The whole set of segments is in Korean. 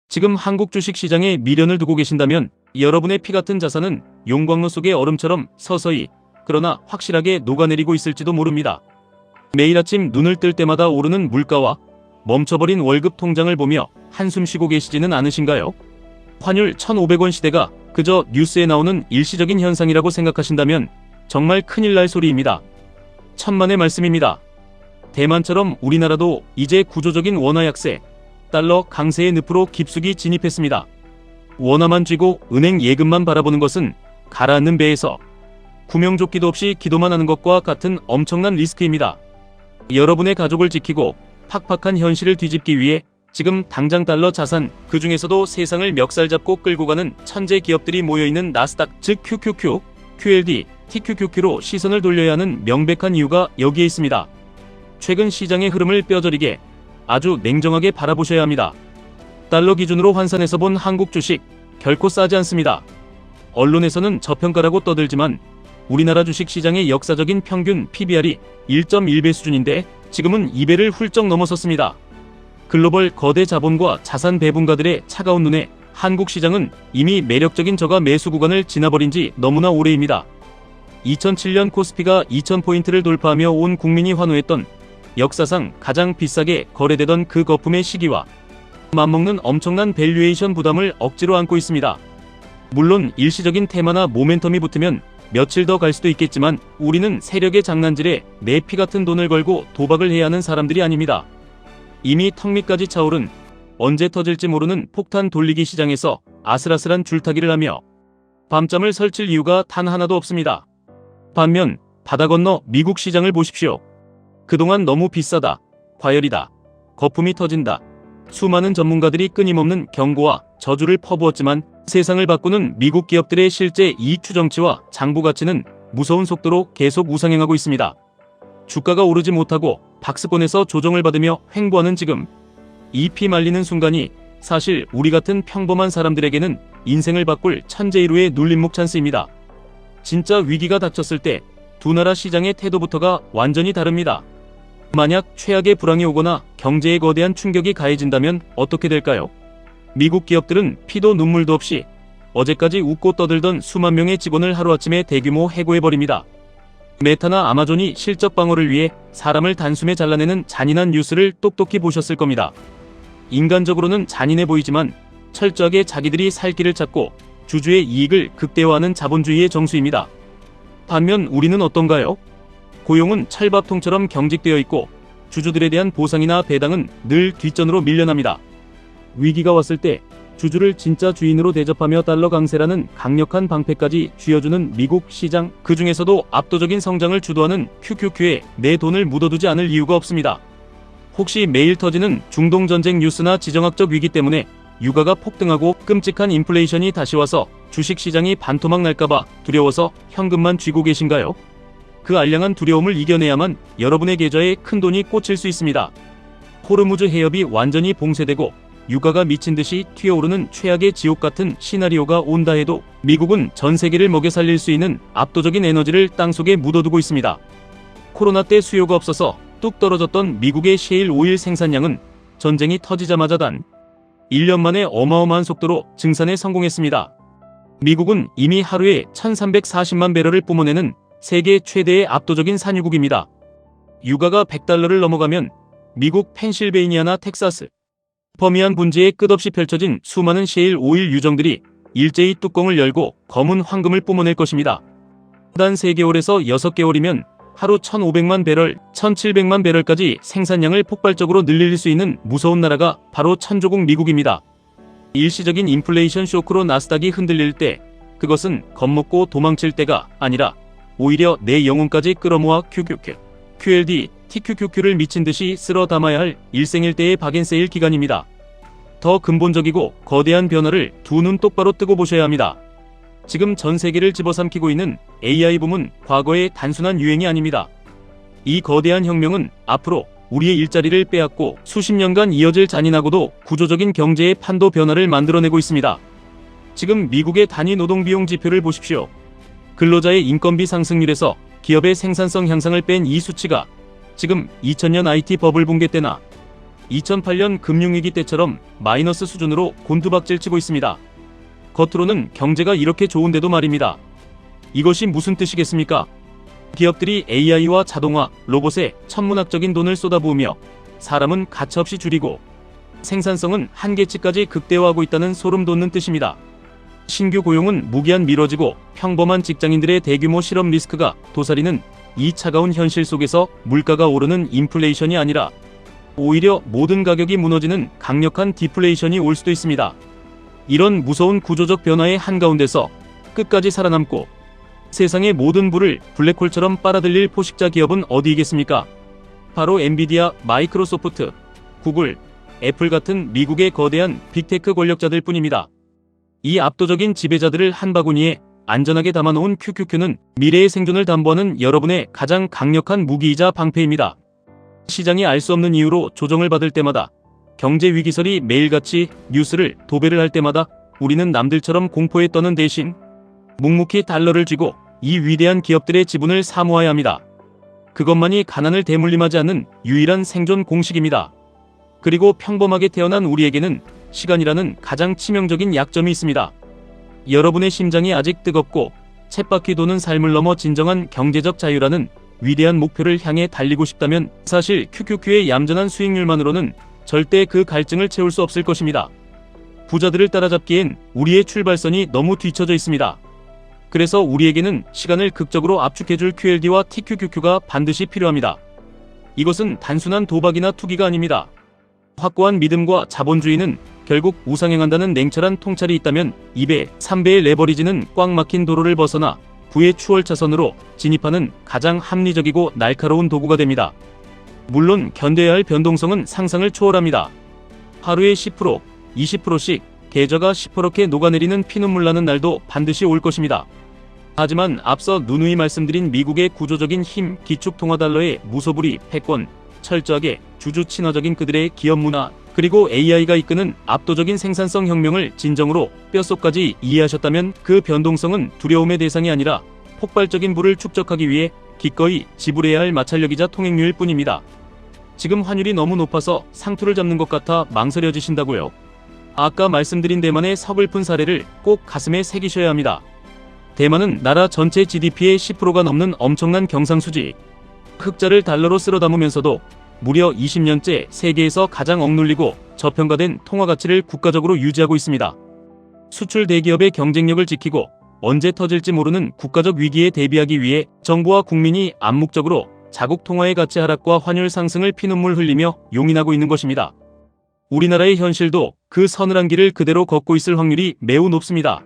지금 한국 주식시장에 미련을 두고 계신다면 여러분의 피 같은 자산은 용광로 속의 얼음처럼 서서히 그러나 확실하게 녹아내리고 있을지도 모릅니다. 매일 아침 눈을 뜰 때마다 오르는 물가와 멈춰버린 월급 통장을 보며 한숨 쉬고 계시지는 않으신가요? 환율 1,500원 시대가 그저 뉴스에 나오는 일시적인 현상이라고 생각하신다면 정말 큰일 날 소리입니다. 천만의 말씀입니다. 대만처럼 우리나라도 이제 구조적인 원화 약세, 달러 강세의 늪으로 깊숙이 진입했습니다. 원화만 쥐고 은행 예금만 바라보는 것은 가라앉는 배에서 구명조끼도 없이 기도만 하는 것과 같은 엄청난 리스크입니다. 여러분의 가족을 지키고 팍팍한 현실을 뒤집기 위해 지금 당장 달러 자산, 그 중에서도 세상을 멱살 잡고 끌고 가는 천재 기업들이 모여있는 나스닥, 즉 QQQ, QLD, TQQQ로 시선을 돌려야 하는 명백한 이유가 여기에 있습니다. 최근 시장의 흐름을 뼈저리게 아주 냉정하게 바라보셔야 합니다. 달러 기준으로 환산해서 본 한국 주식 결코 싸지 않습니다. 언론에서는 저평가라고 떠들지만 우리나라 주식시장의 역사적인 평균 PBR이 1.1배 수준인데 지금은 2배를 훌쩍 넘어섰습니다. 글로벌 거대 자본과 자산 배분가들의 차가운 눈에 한국 시장은 이미 매력적인 저가 매수 구간을 지나버린 지 너무나 오래입니다. 2007년 코스피가 2000포인트를 돌파하며 온 국민이 환호했던 역사상 가장 비싸게 거래되던 그 거품의 시기와 맞먹는 엄청난 밸류에이션 부담을 억지로 안고 있습니다. 물론 일시적인 테마나 모멘텀이 붙으면 며칠 더 갈 수도 있겠지만 우리는 세력의 장난질에 내 피 같은 돈을 걸고 도박을 해야 하는 사람들이 아닙니다. 이미 턱 밑까지 차오른 언제 터질지 모르는 폭탄 돌리기 시장에서 아슬아슬한 줄타기를 하며 밤잠을 설칠 이유가 단 하나도 없습니다. 반면 바다 건너 미국 시장을 보십시오. 그동안 너무 비싸다, 과열이다, 거품이 터진다, 수많은 전문가들이 끊임없는 경고와 저주를 퍼부었지만 세상을 바꾸는 미국 기업들의 실제 이익 추정치와 장부 가치는 무서운 속도로 계속 우상향하고 있습니다. 주가가 오르지 못하고 박스권에서 조정을 받으며 횡보하는 지금, 이 피 말리는 순간이 사실 우리 같은 평범한 사람들에게는 인생을 바꿀 천재일우의 눌림목 찬스입니다. 진짜 위기가 닥쳤을 때 두 나라 시장의 태도부터가 완전히 다릅니다. 만약 최악의 불황이 오거나 경제에 거대한 충격이 가해진다면 어떻게 될까요? 미국 기업들은 피도 눈물도 없이 어제까지 웃고 떠들던 수만 명의 직원을 하루아침에 대규모 해고해버립니다. 메타나 아마존이 실적 방어를 위해 사람을 단숨에 잘라내는 잔인한 뉴스를 똑똑히 보셨을 겁니다. 인간적으로는 잔인해 보이지만 철저하게 자기들이 살 길을 찾고 주주의 이익을 극대화하는 자본주의의 정수입니다. 반면 우리는 어떤가요? 고용은 철밥통처럼 경직되어 있고 주주들에 대한 보상이나 배당은 늘 뒷전으로 밀려납니다. 위기가 왔을 때 주주를 진짜 주인으로 대접하며 달러 강세라는 강력한 방패까지 쥐어주는 미국 시장, 그 중에서도 압도적인 성장을 주도하는 QQQ에 내 돈을 묻어두지 않을 이유가 없습니다. 혹시 매일 터지는 중동 전쟁 뉴스나 지정학적 위기 때문에 유가가 폭등하고 끔찍한 인플레이션이 다시 와서 주식시장이 반토막 날까봐 두려워서 현금만 쥐고 계신가요? 그 알량한 두려움을 이겨내야만 여러분의 계좌에 큰돈이 꽂힐 수 있습니다. 호르무즈 해협이 완전히 봉쇄되고 유가가 미친듯이 튀어오르는 최악의 지옥 같은 시나리오가 온다 해도 미국은 전 세계를 먹여 살릴 수 있는 압도적인 에너지를 땅속에 묻어두고 있습니다. 코로나 때 수요가 없어서 뚝 떨어졌던 미국의 셰일 오일 생산량은 전쟁이 터지자마자 단 1년 만에 어마어마한 속도로 증산에 성공했습니다. 미국은 이미 하루에 1340만 배럴을 뿜어내는 세계 최대의 압도적인 산유국입니다. 유가가 100달러를 넘어가면 미국 펜실베이니아나 텍사스, 퍼미안 분지에 끝없이 펼쳐진 수많은 셰일 오일 유정들이 일제히 뚜껑을 열고 검은 황금을 뿜어낼 것입니다. 단 3개월에서 6개월이면 하루 1500만 배럴, 1700만 배럴까지 생산량을 폭발적으로 늘릴 수 있는 무서운 나라가 바로 천조국 미국입니다. 일시적인 인플레이션 쇼크로 나스닥이 흔들릴 때 그것은 겁먹고 도망칠 때가 아니라 오히려 내 영혼까지 끌어모아 QQQ, QLD, TQQQ를 미친듯이 쓸어 담아야 할 일생일대의 박앤세일 기간입니다. 더 근본적이고 거대한 변화를 두 눈 똑바로 뜨고 보셔야 합니다. 지금 전 세계를 집어삼키고 있는 AI 붐은 과거의 단순한 유행이 아닙니다. 이 거대한 혁명은 앞으로 우리의 일자리를 빼앗고 수십 년간 이어질 잔인하고도 구조적인 경제의 판도 변화를 만들어내고 있습니다. 지금 미국의 단위 노동비용 지표를 보십시오. 근로자의 인건비 상승률에서 기업의 생산성 향상을 뺀 이 수치가 지금 2000년 IT 버블 붕괴 때나 2008년 금융위기 때처럼 마이너스 수준으로 곤두박질치고 있습니다. 겉으로는 경제가 이렇게 좋은데도 말입니다. 이것이 무슨 뜻이겠습니까? 기업들이 AI와 자동화, 로봇에 천문학적인 돈을 쏟아부으며 사람은 가차없이 줄이고 생산성은 한계치까지 극대화하고 있다는 소름 돋는 뜻입니다. 신규 고용은 무기한 미뤄지고 평범한 직장인들의 대규모 실업 리스크가 도사리는 이 차가운 현실 속에서 물가가 오르는 인플레이션이 아니라 오히려 모든 가격이 무너지는 강력한 디플레이션이 올 수도 있습니다. 이런 무서운 구조적 변화의 한가운데서 끝까지 살아남고 세상의 모든 부를 블랙홀처럼 빨아들일 포식자 기업은 어디이겠습니까? 바로 엔비디아, 마이크로소프트, 구글, 애플 같은 미국의 거대한 빅테크 권력자들 뿐입니다. 이 압도적인 지배자들을 한 바구니에 안전하게 담아놓은 QQQ는 미래의 생존을 담보하는 여러분의 가장 강력한 무기이자 방패입니다. 시장이 알 수 없는 이유로 조정을 받을 때마다, 경제 위기설이 매일같이 뉴스를 도배를 할 때마다 우리는 남들처럼 공포에 떠는 대신 묵묵히 달러를 쥐고 이 위대한 기업들의 지분을 사모해야 합니다. 그것만이 가난을 대물림하지 않는 유일한 생존 공식입니다. 그리고 평범하게 태어난 우리에게는 시간이라는 가장 치명적인 약점이 있습니다. 여러분의 심장이 아직 뜨겁고 쳇바퀴 도는 삶을 넘어 진정한 경제적 자유라는 위대한 목표를 향해 달리고 싶다면 사실 QQQ의 얌전한 수익률만으로는 절대 그 갈증을 채울 수 없을 것입니다. 부자들을 따라잡기엔 우리의 출발선이 너무 뒤처져 있습니다. 그래서 우리에게는 시간을 극적으로 압축해줄 QLD와 TQQQ가 반드시 필요합니다. 이것은 단순한 도박이나 투기가 아닙니다. 확고한 믿음과 자본주의는 결국 우상행한다는 냉철한 통찰이 있다면 2배, 3배의 레버리지는 꽉 막힌 도로를 벗어나 부의 추월 차선으로 진입하는 가장 합리적이고 날카로운 도구가 됩니다. 물론 견뎌야 할 변동성은 상상을 초월합니다. 하루에 10%, 20%씩 계좌가 시퍼렇게 녹아내리는 피눈물 나는 날도 반드시 올 것입니다. 하지만 앞서 누누이 말씀드린 미국의 구조적인 힘, 기축통화달러의 무소불위, 패권, 철저하게 주주 친화적인 그들의 기업 문화, 그리고 AI가 이끄는 압도적인 생산성 혁명을 진정으로 뼛속까지 이해하셨다면 그 변동성은 두려움의 대상이 아니라 폭발적인 부를 축적하기 위해 기꺼이 지불해야 할 마찰력이자 통행료일 뿐입니다. 지금 환율이 너무 높아서 상투를 잡는 것 같아 망설여지신다고요? 아까 말씀드린 대만의 서글픈 사례를 꼭 가슴에 새기셔야 합니다. 대만은 나라 전체 GDP의 10%가 넘는 엄청난 경상수지, 흑자를 달러로 쓸어 담으면서도 무려 20년째 세계에서 가장 억눌리고 저평가된 통화 가치를 국가적으로 유지하고 있습니다. 수출 대기업의 경쟁력을 지키고 언제 터질지 모르는 국가적 위기에 대비하기 위해 정부와 국민이 암묵적으로 자국 통화의 가치 하락과 환율 상승을 피눈물 흘리며 용인하고 있는 것입니다. 우리나라의 현실도 그 서늘한 길을 그대로 걷고 있을 확률이 매우 높습니다.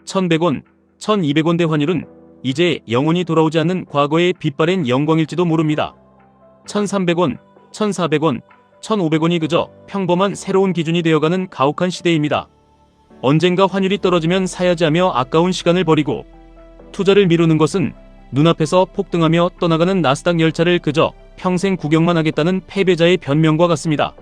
1,100원, 1,200원대 환율은 이제 영원히 돌아오지 않는 과거의 빛바랜 영광일지도 모릅니다. 1,300원, 1,400원, 1,500원이 그저 평범한 새로운 기준이 되어가는 가혹한 시대입니다. 언젠가 환율이 떨어지면 사야지 하며 아까운 시간을 버리고 투자를 미루는 것은 눈앞에서 폭등하며 떠나가는 나스닥 열차를 그저 평생 구경만 하겠다는 패배자의 변명과 같습니다.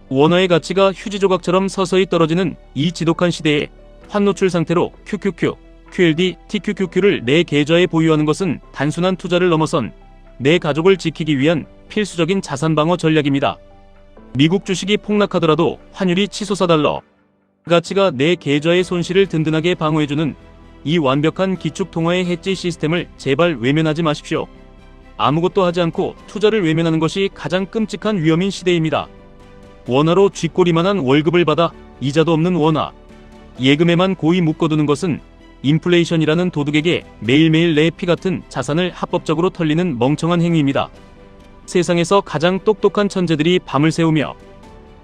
원화의 가치가 휴지 조각처럼 서서히 떨어지는 이 지독한 시대에 환노출 상태로 QQQ, QLD, TQQQ를 내 계좌에 보유하는 것은 단순한 투자를 넘어선 내 가족을 지키기 위한 필수적인 자산 방어 전략입니다. 미국 주식이 폭락하더라도 환율이 치솟아 달러 가치가 내 계좌의 손실을 든든하게 방어해주는 이 완벽한 기축통화의 해지 시스템을 제발 외면하지 마십시오. 아무것도 하지 않고 투자를 외면하는 것이 가장 끔찍한 위험인 시대입니다. 원화로 쥐꼬리만한 월급을 받아 이자도 없는 원화, 예금에만 고이 묶어두는 것은 인플레이션이라는 도둑에게 매일매일 내 피 같은 자산을 합법적으로 털리는 멍청한 행위입니다. 세상에서 가장 똑똑한 천재들이 밤을 새우며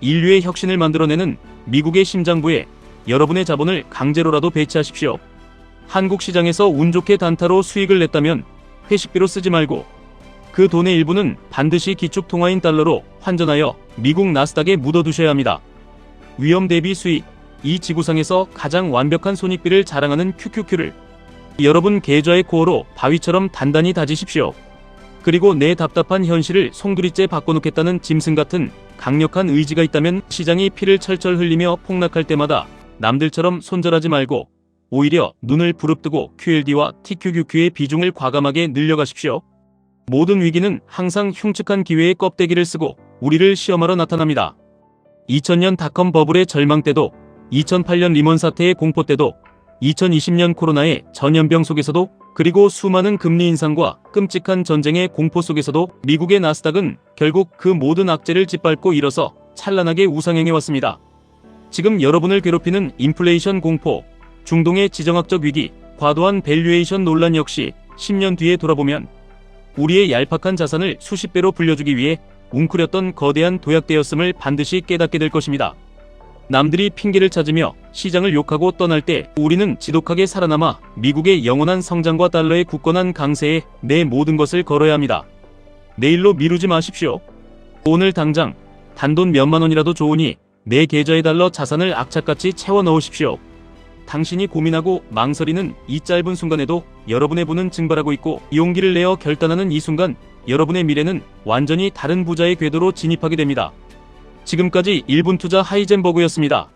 인류의 혁신을 만들어내는 미국의 심장부에 여러분의 자본을 강제로라도 배치하십시오. 한국 시장에서 운 좋게 단타로 수익을 냈다면 회식비로 쓰지 말고 그 돈의 일부는 반드시 기축통화인 달러로 환전하여 미국 나스닥에 묻어두셔야 합니다. 위험 대비 수익, 이 지구상에서 가장 완벽한 손익비를 자랑하는 QQQ를 여러분 계좌의 코어로 바위처럼 단단히 다지십시오. 그리고 내 답답한 현실을 송두리째 바꿔놓겠다는 짐승 같은 강력한 의지가 있다면 시장이 피를 철철 흘리며 폭락할 때마다 남들처럼 손절하지 말고 오히려 눈을 부릅뜨고 QLD와 TQQQ의 비중을 과감하게 늘려가십시오. 모든 위기는 항상 흉측한 기회의 껍데기를 쓰고 우리를 시험하러 나타납니다. 2000년 닷컴 버블의 절망 때도, 2008년 리먼 사태의 공포 때도, 2020년 코로나의 전염병 속에서도, 그리고 수많은 금리 인상과 끔찍한 전쟁의 공포 속에서도 미국의 나스닥은 결국 그 모든 악재를 짓밟고 일어서 찬란하게 우상향해왔습니다. 지금 여러분을 괴롭히는 인플레이션 공포, 중동의 지정학적 위기, 과도한 밸류에이션 논란 역시 10년 뒤에 돌아보면 우리의 얄팍한 자산을 수십 배로 불려주기 위해 웅크렸던 거대한 도약대였음을 반드시 깨닫게 될 것입니다. 남들이 핑계를 찾으며 시장을 욕하고 떠날 때 우리는 지독하게 살아남아 미국의 영원한 성장과 달러의 굳건한 강세에 내 모든 것을 걸어야 합니다. 내일로 미루지 마십시오. 오늘 당장 단돈 몇만 원이라도 좋으니 내 계좌에 달러 자산을 악착같이 채워 넣으십시오. 당신이 고민하고 망설이는 이 짧은 순간에도 여러분의 부는 증발하고 있고, 용기를 내어 결단하는 이 순간 여러분의 미래는 완전히 다른 부자의 궤도로 진입하게 됩니다. 지금까지 1분 투자 하이젠버그였습니다.